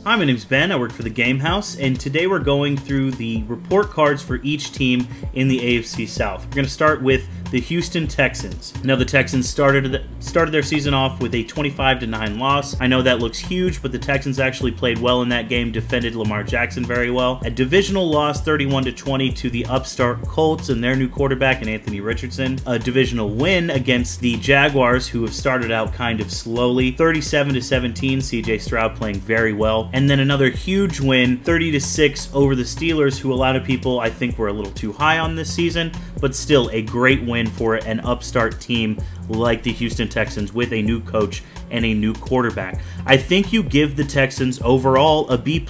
Hi, my name's Ben. I work for the Game House, and today we're going through the report cards for each team in the AFC South. We're going to start with the Houston Texans. Now, the Texans started their season off with a 25-9 loss. I know that looks huge, but the Texans actually played well in that game, defended Lamar Jackson very well. A divisional loss, 31-20, to the upstart Colts and their new quarterback in Anthony Richardson. A divisional win against the Jaguars, who have started out kind of slowly, 37-17. CJ Stroud playing very well. And then another huge win, 30-6 over the Steelers, who a lot of people I think were a little too high on this season, but still a great win for an upstart team like the Houston Texans with a new coach and a new quarterback. I think you give the Texans overall a B+.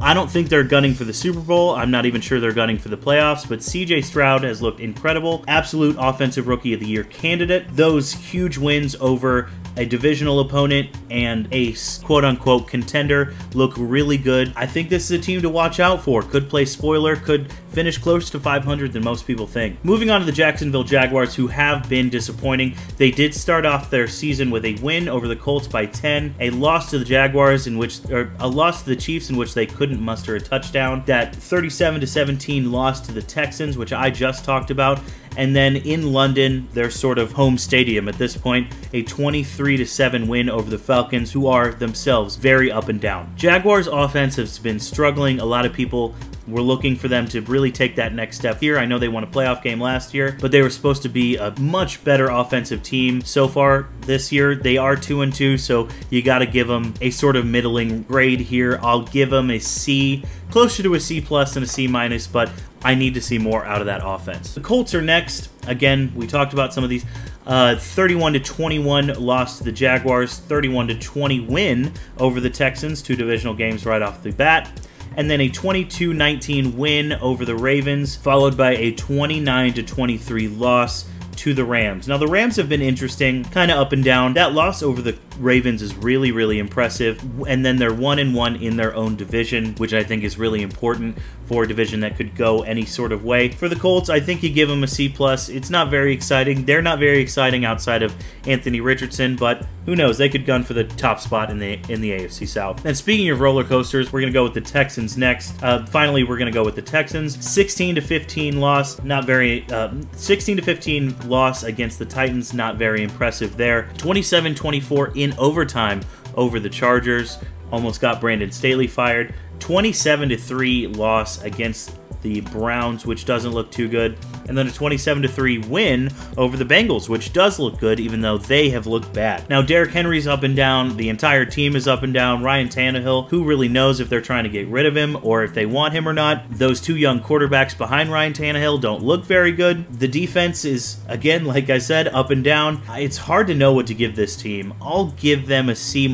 I don't think they're gunning for the Super Bowl. I'm not even sure they're gunning for the playoffs, but CJ Stroud has looked incredible. Absolute Offensive Rookie of the Year candidate. Those huge wins over a divisional opponent and a quote-unquote contender look really good. I think this is a team to watch out for. Could play spoiler, could finish closer to 500 than most people think. Moving on to the Jacksonville Jaguars, who have been disappointing. They did start off their season with a win over the Colts by 10, a loss to the Jaguars a loss to the Chiefs in which they couldn't muster a touchdown, that 37-17 loss to the Texans, which I just talked about, and then in London, their sort of home stadium at this point, a 23-7 win over the Falcons, who are themselves very up and down. Jaguars offense has been struggling. A lot of people were looking for them to really take that next step here. I know they won a playoff game last year, but they were supposed to be a much better offensive team. So far this year, they are 2-2, so you got to give them a sort of middling grade here. I'll give them a C, closer to a C+ than a C-, but I need to see more out of that offense. The Colts are next. Again, we talked about some of these. 31-21 loss to the Jaguars, 31-20 win over the Texans, two divisional games right off the bat. And then a 22-19 win over the Ravens, followed by a 29-23 loss to the Rams. Now, the Rams have been interesting, kind of up and down. That loss over the Ravens is really, really impressive. And then they're 1-1 in their own division, which I think is really important for a division that could go any sort of way. For the Colts, I think you give them a C+. It's not very exciting. They're not very exciting outside of Anthony Richardson, but who knows? They could gun for the top spot in the AFC South. And speaking of roller coasters, we're going to go with the Texans next. Finally, we're going to go with the Texans. 16-15 loss, not very. 16-15 loss against the Titans, not very impressive there. 27-24 in overtime over the Chargers. Almost got Brandon Staley fired. 27-3 loss against the Browns, which doesn't look too good. And then a 27-3 win over the Bengals, which does look good, even though they have looked bad. Now, Derrick Henry's up and down. The entire team is up and down. Ryan Tannehill, who really knows if they're trying to get rid of him or if they want him or not. Those two young quarterbacks behind Ryan Tannehill don't look very good. The defense is, again, like I said, up and down. It's hard to know what to give this team. I'll give them a C-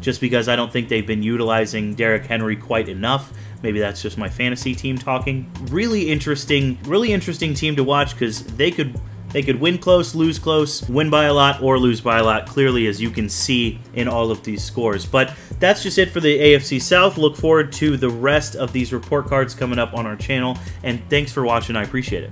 just because I don't think they've been utilizing Derrick Henry quite enough. Maybe that's just my fantasy team talking. Really interesting team to watch because they could win close, lose close, win by a lot, or lose by a lot, clearly, as you can see in all of these scores. But that's just it for the AFC South. Look forward to the rest of these report cards coming up on our channel, and thanks for watching. I appreciate it.